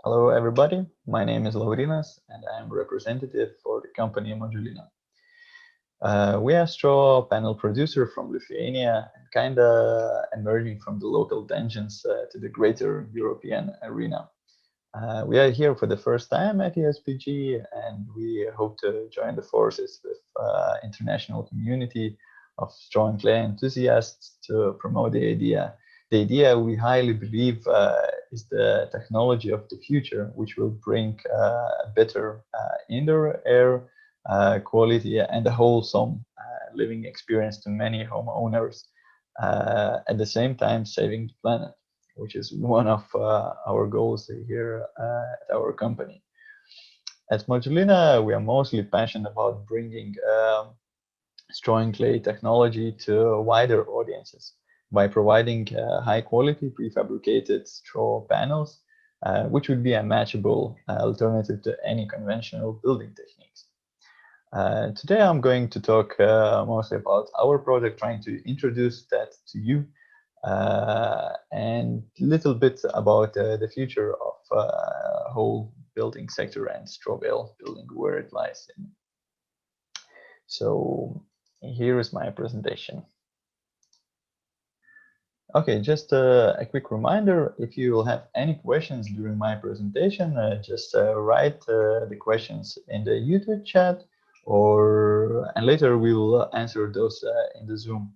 Hello, everybody. My name is Laurynas, and I am representative for the company Modulina. We are a straw panel producer from Lithuania, and kind of emerging from the local dungeons to the greater European arena. We are here for the first time at ESPG, and we hope to join the forces with international community of straw and clay enthusiasts to promote the idea. The idea we highly believe is the technology of the future, which will bring better indoor air quality and a wholesome living experience to many homeowners, at the same time saving the planet, which is one of our goals here at our company. At Modulina, we are mostly passionate about bringing straw and clay technology to wider audiences by providing high quality prefabricated straw panels, which would be a matchable alternative to any conventional building techniques. Today I'm going to talk mostly about our project, trying to introduce that to you, and a little bit about the future of whole building sector and straw bale building, where it lies in. So here is my presentation. Okay, just a quick reminder, if you will have any questions during my presentation, just write the questions in the YouTube chat, and later we will answer those in the Zoom.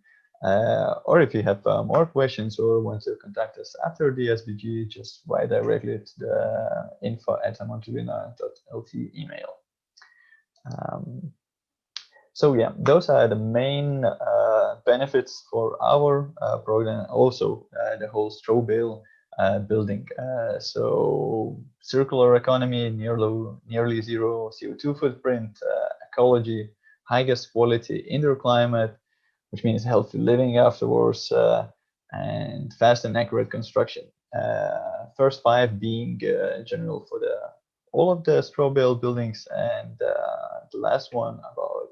Or if you have more questions or want to contact us after the SBG, just write directly to the info@modulina.lt email. So yeah, those are the main benefits for our program, also the whole straw bale building. So circular economy, nearly zero CO2 footprint, ecology, highest quality indoor climate, which means healthy living afterwards, and fast and accurate construction. First 5 being general for all of the straw bale buildings, and the last one about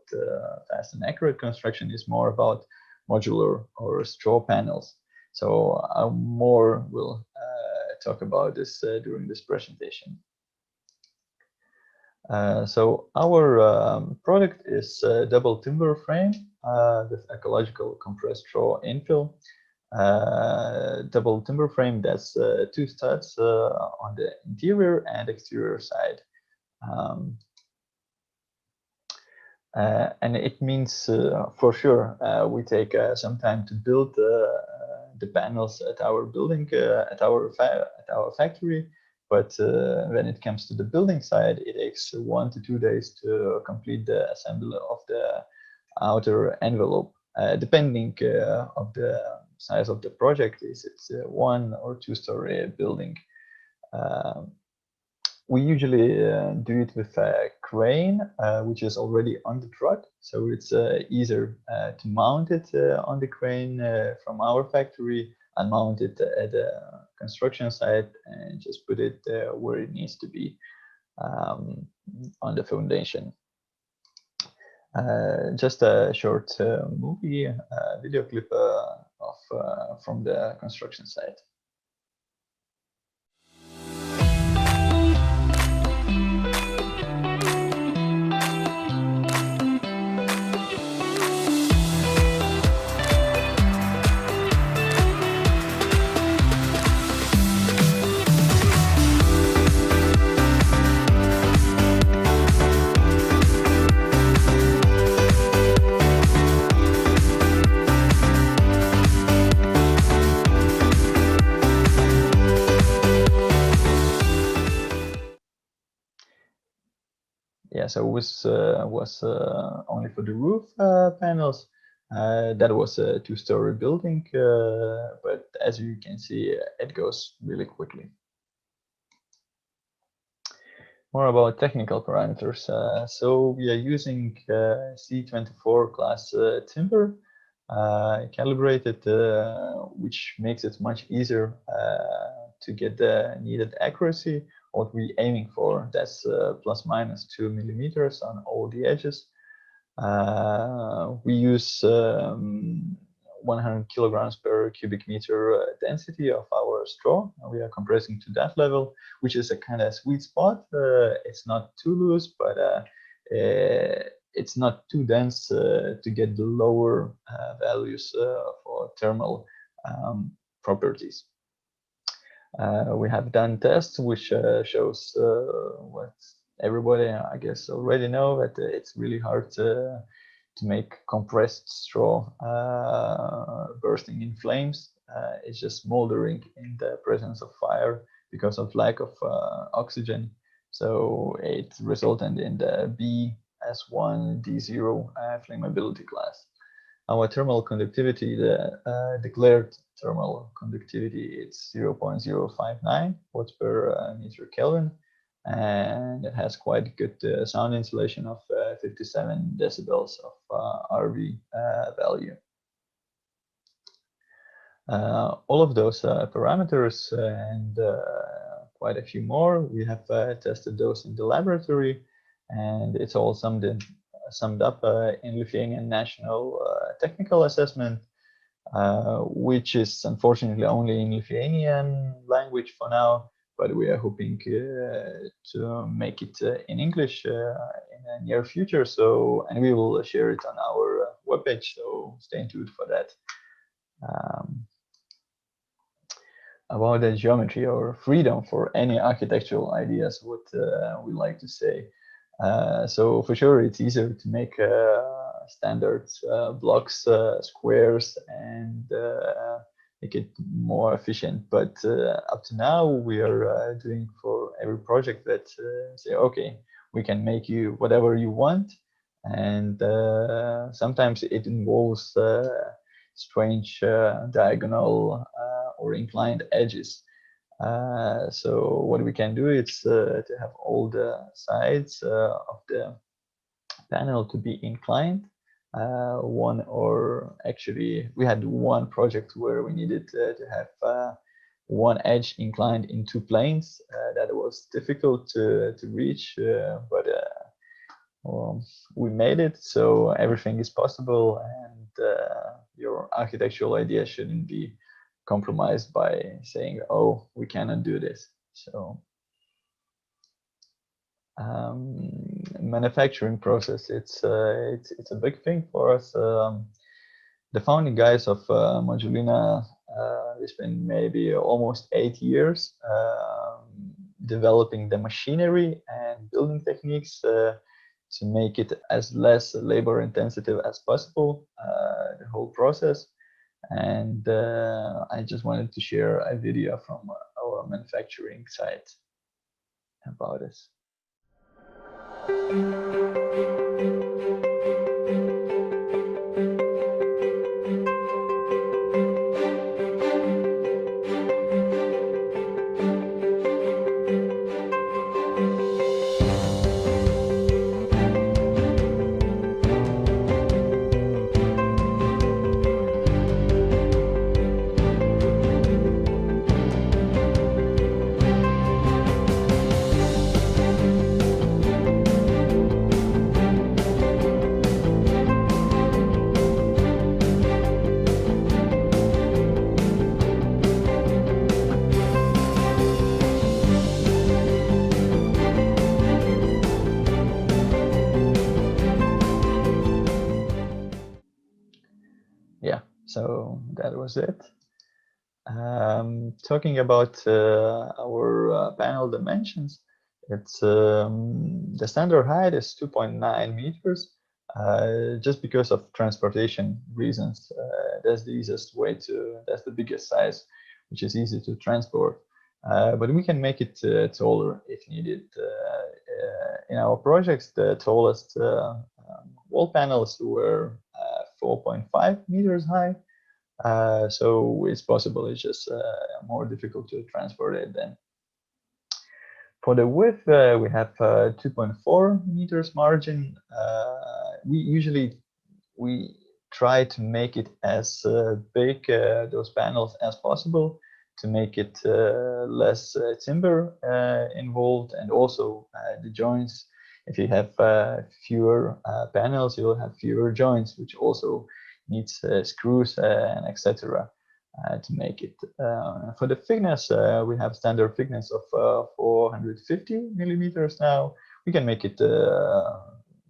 fast and accurate construction is more about modular or straw panels. So more will talk about this during this presentation. So our product is a double timber frame with ecological compressed straw infill. Double timber frame that's 2 studs on the interior and exterior side. And it means for sure we take some time to build the panels at our building, at our factory. But when it comes to the building side, it takes 1 to 2 days to complete the assembly of the outer envelope, depending of the size of the project. Is it's a 1 or 2 story building. We usually do it with a crane, which is already on the truck, so it's easier to mount it on the crane from our factory and mount it at the construction site and just put it where it needs to be on the foundation. Just a short movie video clip from the construction site. Yeah, so this was only for the roof panels. That was a 2-story building, but as you can see, it goes really quickly. More about technical parameters. So we are using C24 class timber, calibrated, which makes it much easier to get the needed accuracy. What we're aiming for, that's ±2 millimeters on all the edges. We use 100 kilograms per cubic meter density of our straw. We are compressing to that level, which is a kind of sweet spot. It's not too loose, but it's not too dense to get the lower values for thermal properties. We have done tests which shows what everybody, I guess, already know, that it's really hard to make compressed straw bursting in flames. It's just smoldering in the presence of fire because of lack of oxygen. So it resulted in the BS1D0 flammability class. Our thermal conductivity, the declared thermal conductivity, it's 0.059 watts per meter Kelvin, and it has quite good sound insulation of 57 decibels of RV value. All of those parameters and quite a few more, we have tested those in the laboratory, and it's all summed up in Lithuanian National Technical Assessment, which is unfortunately only in Lithuanian language for now, but we are hoping to make it in English in the near future. So, and we will share it on our webpage, so stay tuned for that. About the geometry or freedom for any architectural ideas, what we like to say. So for sure, it's easier to make standard blocks, squares, and make it more efficient. But up to now, we are doing for every project that say, okay, we can make you whatever you want. And sometimes it involves strange diagonal or inclined edges. So what we can do is to have all the sides of the panel to be inclined. One, or actually we had one project where we needed to have one edge inclined in two planes. That was difficult to reach, but we made it, so everything is possible, and your architectural idea shouldn't be compromised by saying, oh, we cannot do this. So manufacturing process, it's a big thing for us. The founding guys of Modulina, they spent maybe almost 8 years developing the machinery and building techniques to make it as less labor intensive as possible, the whole process. And I just wanted to share a video from our manufacturing site about this. Yeah, so that was it. Talking about our panel dimensions, it's the standard height is 2.9 meters. Just because of transportation reasons, that's the easiest way to, that's the biggest size, which is easy to transport. But we can make it taller if needed. In our projects, the tallest wall panels were 4.5 meters high. So it's possible, it's just more difficult to transport it then. For the width, we have 2.4 meters margin. We try to make it as big, those panels, as possible, to make it less timber involved, and also the joints. If you have fewer panels, you will have fewer joints, which also needs screws and etc. To make it. For the thickness, we have standard thickness of 450 millimeters now. We can make it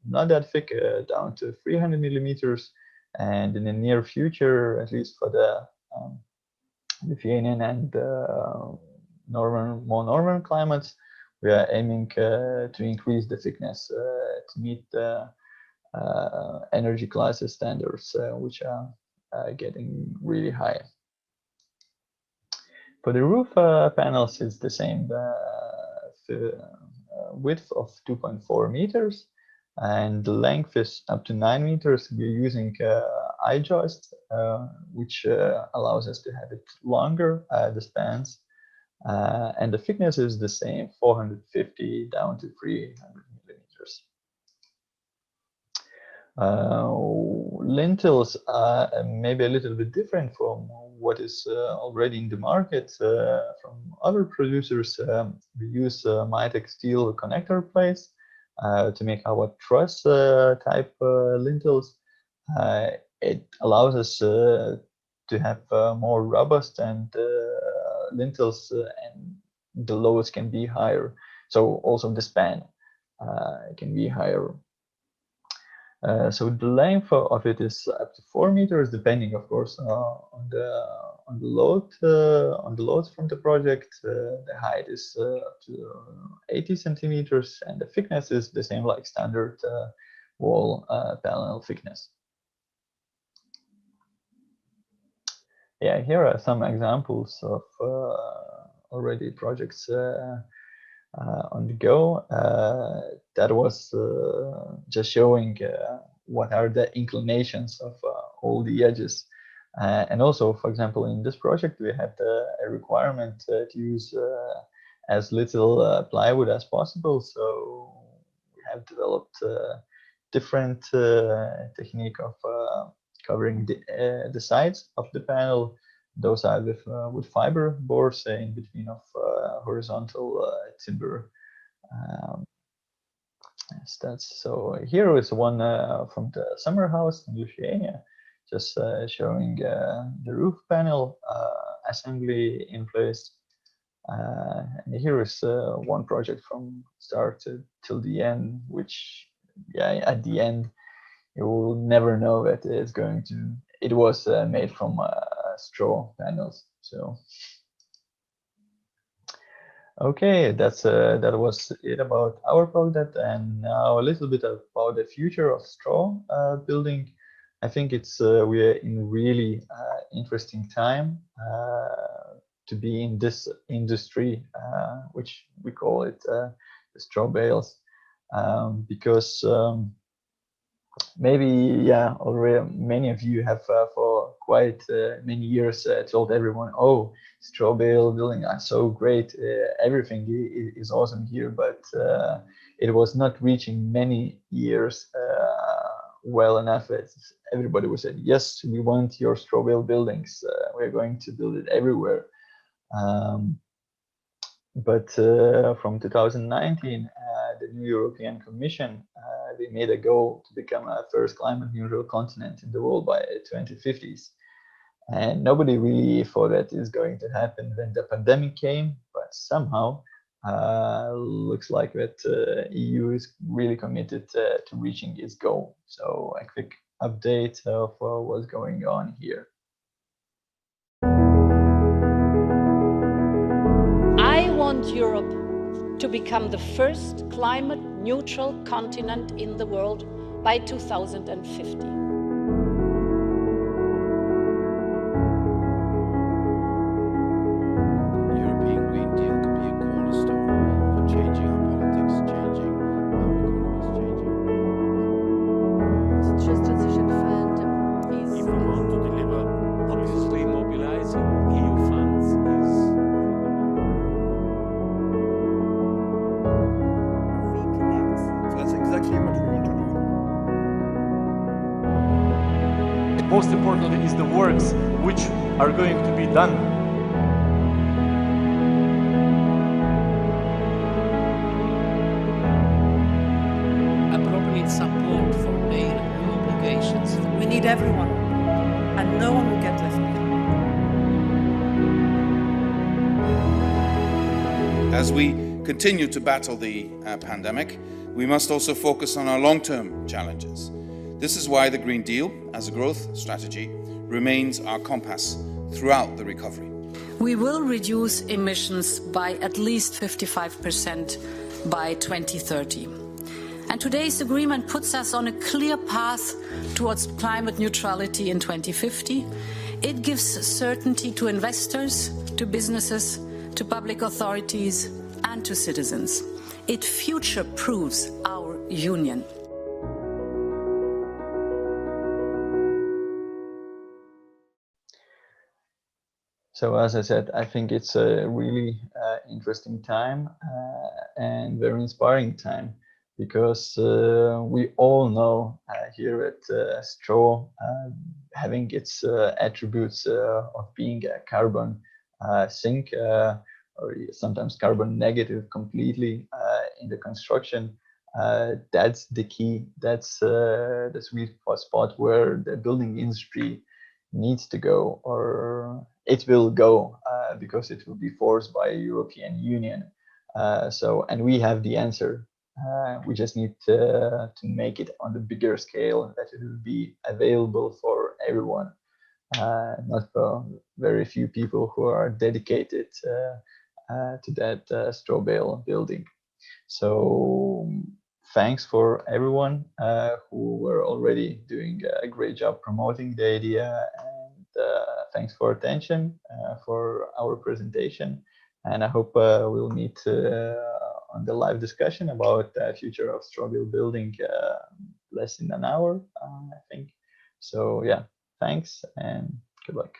not that thick, down to 300 millimeters. And in the near future, at least for the Lithuanian and more northern climates, we are aiming to increase the thickness to meet the energy classes standards, which are getting really high. For the roof panels, it's the same width of 2.4 meters, and the length is up to 9 meters. We're using I-joist, which allows us to have it longer, the spans, and the thickness is the same, 450 down to 300 millimeters. Lintels are maybe a little bit different from what is already in the market from other producers. We use Mytec steel connector plates to make our truss type lintels. It allows us to have more robust and lintels, and the loads can be higher. So also the span can be higher. So the length of it is up to 4 meters, depending, of course, on the loads from the project. The height is up to 80 centimeters, and the thickness is the same like standard wall panel thickness. Yeah, here are some examples of already projects on the go. That was just showing what are the inclinations of all the edges. And also, for example, in this project, we had a requirement to use as little plywood as possible. So we have developed different technique of covering the sides of the panel. Those are with fiber boards in between of horizontal timber studs. So here is one from the summer house in Lithuania, just showing the roof panel assembly in place. And here is one project from start till the end, which, yeah, at the end you will never know that it's going to. It was made from straw panels. So okay, that was it about our project, and now a little bit about the future of straw building. I think it's we're in really interesting time to be in this industry, which we call it the straw bales, because maybe, yeah, already many of you have for quite many years told everyone, oh, straw bale building are so great, everything is awesome here, but it was not reaching many years well enough. Everybody would say, yes, we want your straw bale buildings, we're going to build it everywhere. But from 2019, the new European Commission, they made a goal to become a first climate neutral continent in the world by 2050s. And nobody really thought that is going to happen when the pandemic came, but somehow looks like that EU is really committed to reaching its goal. So a quick update of what's going on here. I want Europe to become the first climate neutral continent in the world by 2050. Most importantly is the works which are going to be done. Appropriate support for their new obligations. We need everyone no one will get left behind. As we continue to battle the pandemic, we must also focus on our long-term challenges. This is why the Green Deal, as a growth strategy, remains our compass throughout the recovery. We will reduce emissions by at least 55% by 2030. And today's agreement puts us on a clear path towards climate neutrality in 2050. It gives certainty to investors, to businesses, to public authorities, and to citizens. It future-proofs our union. So as I said, I think it's a really interesting time and very inspiring time, because we all know here at Straw, having its attributes of being a carbon sink or sometimes carbon negative completely in the construction, that's the key. That's the sweet spot where the building industry needs to go, or it will go, because it will be forced by European Union. And we have the answer. We just need to make it on the bigger scale, that it will be available for everyone, not for very few people who are dedicated to that straw bale building. So thanks for everyone who were already doing a great job promoting the idea, and thanks for attention for our presentation. And I hope we'll meet on the live discussion about the future of straw bale building less than an hour, I think. So yeah, thanks and good luck.